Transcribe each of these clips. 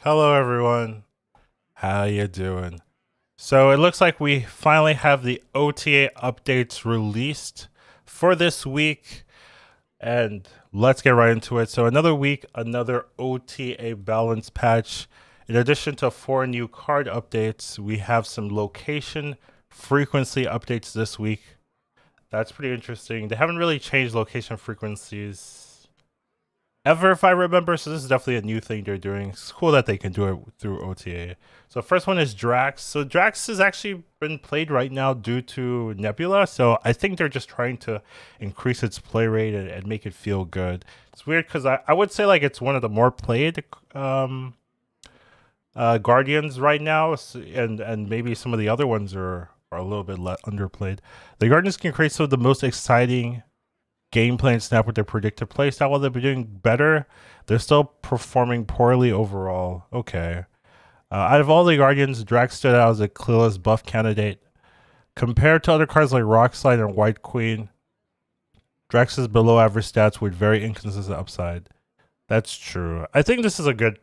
Hello everyone. How you doing? So it looks like we finally have the OTA updates released for this week and let's get right into it. So another week, another OTA balance patch. In addition to 4 new card updates, we have some location frequency updates this week. That's pretty interesting. They haven't really changed location frequencies ever, if I remember. So this is definitely a new thing they're doing. It's cool that they can do it through OTA. So first one is Drax. So Drax has actually been played right now due to Nebula. So I think they're just trying to increase its play rate and make it feel good. It's weird because I would say like it's one of the more played Guardians right now, and maybe some of the other ones are a little bit underplayed. The Guardians can create some of the most exciting gameplay and snap with their predictive playstyle. While they've been doing better, they're still performing poorly overall. Okay. Out of all the Guardians, Drax stood out as a clearest buff candidate. Compared to other cards like Rockslide and White Queen, Drax is below average stats with very inconsistent upside. That's true. I think this is a good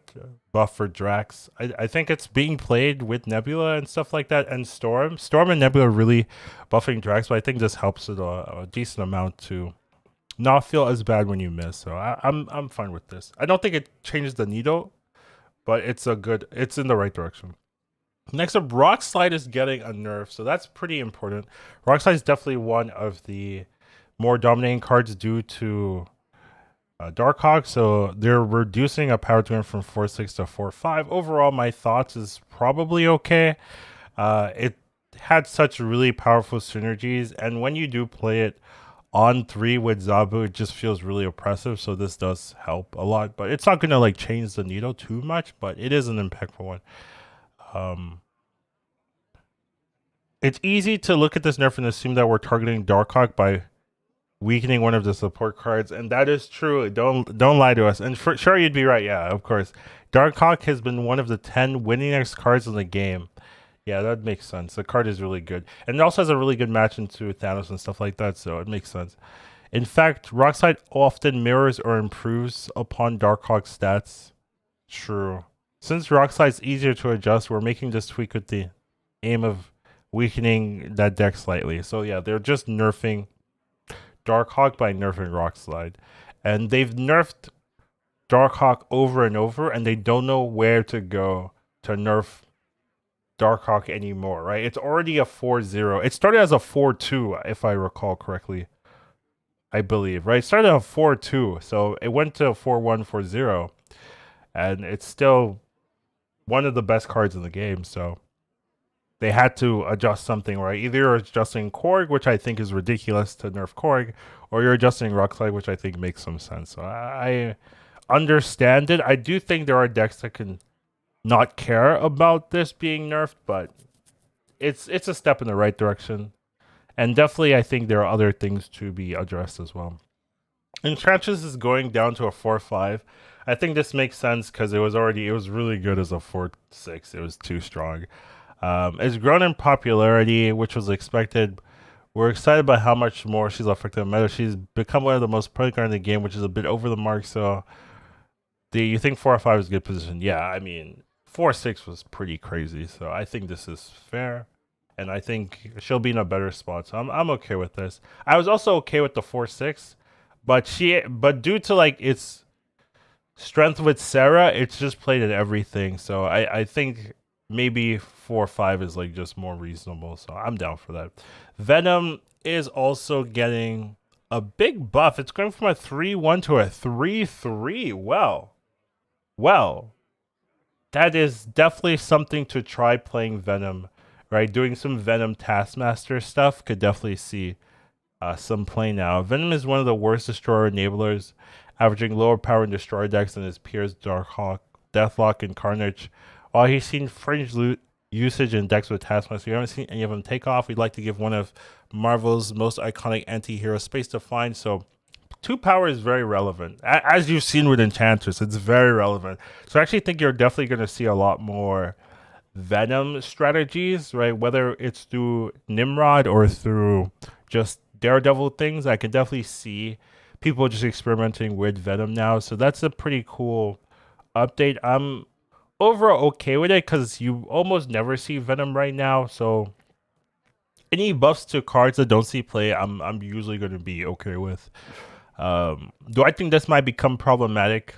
buff for Drax. I think it's being played with Nebula and stuff like that, and Storm. Storm and Nebula are really buffing Drax, but I think this helps it a decent amount too. Not feel as bad when you miss. So I'm fine with this. I don't think it changes the needle, but it's in the right direction. Next up, Rockslide is getting a nerf, so that's pretty important. Rockslide is definitely one of the more dominating cards due to Darkhawk, so they're reducing a power to him from 4.6 to 4.5. Overall, my thoughts is probably okay. It had such really powerful synergies, and when you do play it on 3 with Zabu, it just feels really oppressive, so this does help a lot, but it's not gonna like change the needle too much, but it is an impactful one. It's easy to look at this nerf and assume that we're targeting Darkhawk by weakening one of the support cards, and that is true. Don't lie to us. And for sure, you'd be right. Yeah, of course. Darkhawk has been one of the 10 winningest cards in the game. Yeah, that makes sense. The card is really good. And it also has a really good match into Thanos and stuff like that, so it makes sense. In fact, Rockslide often mirrors or improves upon Darkhawk's stats. True. Since Rockslide's easier to adjust, we're making this tweak with the aim of weakening that deck slightly. So yeah, they're just nerfing Darkhawk by nerfing Rockslide. And they've nerfed Darkhawk over and over, and they don't know where to go to nerf Darkhawk anymore, right? It's already a 4-0. It started as a 4-2, if I recall correctly. I believe, right? It started at a 4-2, so it went to 4-1, 4-0, and it's still one of the best cards in the game, so they had to adjust something, right? Either you're adjusting Korg, which I think is ridiculous to nerf Korg, or you're adjusting Rockslide, which I think makes some sense. So I understand it. I do think there are decks that can not care about this being nerfed, but it's a step in the right direction. And definitely I think there are other things to be addressed as well. Enchantress is going down to a 4-5. I think this makes sense because it was really good as a 4-6. It was too strong. It's grown in popularity, which was expected. We're excited by how much more she's affected the meta. She's become one of the most played cards in the game, which is a bit over the mark. So, you think 4-5 is a good position? Yeah, I mean, 4-6 was pretty crazy. So I think this is fair, and I think she'll be in a better spot. So I'm okay with this. I was also okay with the 4-6, but due to like its strength with Sarah, it's just played at everything. So I think maybe 4-5 is like just more reasonable, so I'm down for that. Venom is also getting a big buff. It's going from a 3-1 to a 3-3. Well, that is definitely something to try playing Venom, right? Doing some Venom Taskmaster stuff could definitely see some play now. Venom is one of the worst destroyer enablers, averaging lower power in destroyer decks than his peers Darkhawk, Deathlock, and Carnage. While he's seen fringe loot usage in decks with Taskmaster, we haven't seen any of them take off. We'd like to give one of Marvel's most iconic anti-hero space to find, so 2 power is very relevant. As you've seen with Enchantress, it's very relevant. So I actually think you're definitely going to see a lot more Venom strategies, right? Whether it's through Nimrod or through just Daredevil things, I can definitely see people just experimenting with Venom now. So that's a pretty cool update. I'm overall okay with it because you almost never see Venom right now. So any buffs to cards that don't see play, I'm usually going to be okay with. Do I think this might become problematic?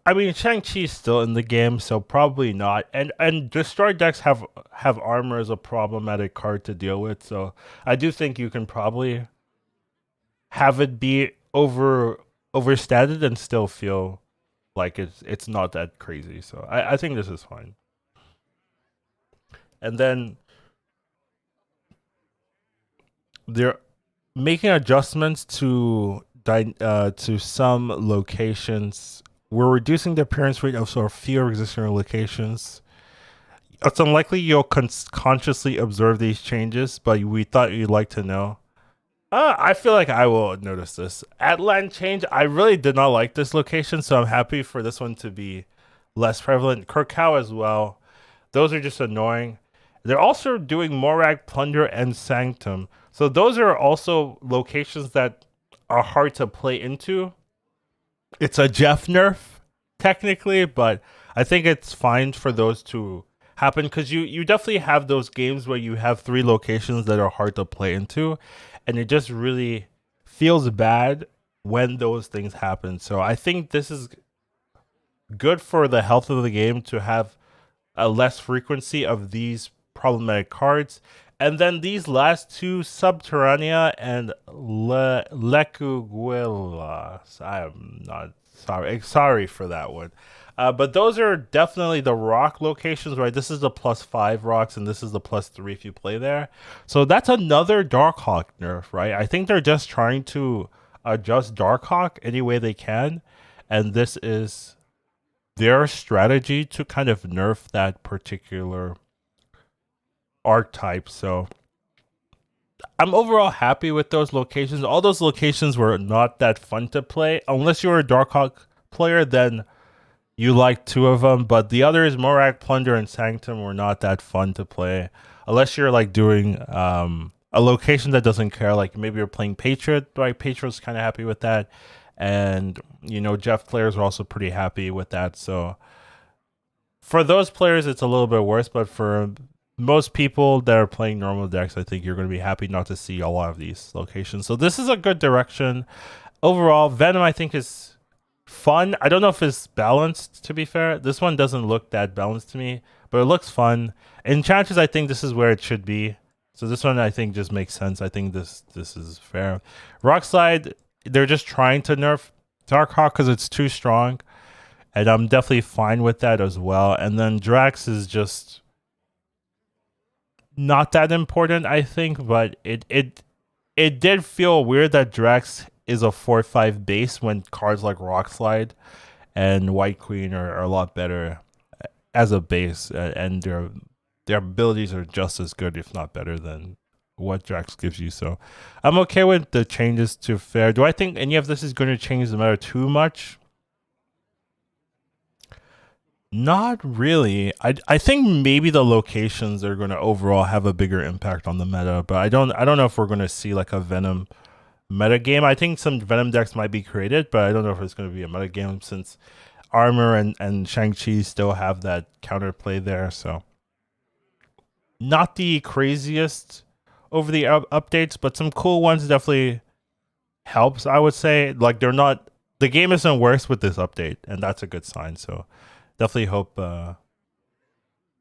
I mean, Shang-Chi's still in the game, so probably not. And destroy decks have armor as a problematic card to deal with. So I do think you can probably have it be overstated and still feel like it's not that crazy. So I think this is fine. And then they're making adjustments to some locations. We're reducing the appearance rate of sort of fewer existing locations. It's unlikely you'll consciously observe these changes, but we thought you'd like to know. I feel like I will notice this. At land change, I really did not like this location, so I'm happy for this one to be less prevalent. Kurkow as well. Those are just annoying. They're also doing Morag, Plunder, and Sanctum. So those are also locations that are hard to play into. It's a Jeff nerf, technically, but I think it's fine for those to happen because you definitely have those games where you have 3 locations that are hard to play into, and it just really feels bad when those things happen. So I think this is good for the health of the game to have a less frequency of these problematic cards. And then these last two, Subterranea and Lecuguelas. I am not sorry for that one. But those are definitely the rock locations, right? This is the +5 rocks, and this is the +3 if you play there. So that's another Darkhawk nerf, right? I think they're just trying to adjust Darkhawk any way they can, and this is their strategy to kind of nerf that particular archetype. So I'm overall happy with those locations. All those locations were not that fun to play. Unless you were a Darkhawk player, then you like 2 of them. But the others, Morag, Plunder, and Sanctum, were not that fun to play. Unless you're like doing a location that doesn't care. Like maybe you're playing Patriot, right? Patriot's kind of happy with that. And, you know, Jeff players are also pretty happy with that. So for those players, it's a little bit worse. But for most people that are playing normal decks, I think you're going to be happy not to see a lot of these locations. So this is a good direction. Overall, Venom, I think, is fun. I don't know if it's balanced, to be fair. This one doesn't look that balanced to me, but it looks fun. Enchantress, I think this is where it should be. So this one, I think, just makes sense. I think this is fair. Rockslide, they're just trying to nerf Darkhawk because it's too strong. And I'm definitely fine with that as well. And then Drax is just not that important, I think, but it did feel weird that Drax is a 4/5 base when cards like Rockslide and White Queen are a lot better as a base, and their abilities are just as good, if not better, than what Drax gives you. So I'm okay with the changes to fair. Do I think any of this is going to change the meta too much? Not really. I think maybe the locations are going to overall have a bigger impact on the meta, but I don't know if we're going to see like a Venom meta game. I think some Venom decks might be created, but I don't know if it's going to be a meta game since Armor and Shang-Chi still have that counterplay there. So not the craziest over the updates, but some cool ones definitely helps, I would say. Like the game isn't worse with this update, and that's a good sign. So definitely hope to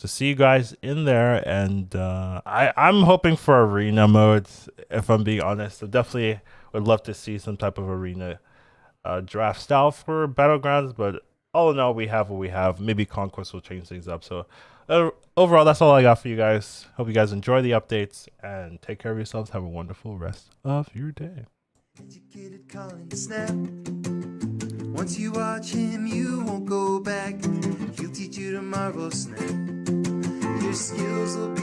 see you guys in there, and I'm hoping for arena modes, if I'm being honest. So definitely would love to see some type of arena draft style for Battlegrounds, but all in all, we have what we have. Maybe Conquest will change things up. So overall, that's all I got for you guys. Hope you guys enjoy the updates, and take care of yourselves. Have a wonderful rest of your day. Educatedcollins snap. Once you watch him, you won't go back. He'll teach you tomorrow, snap. Your skills will be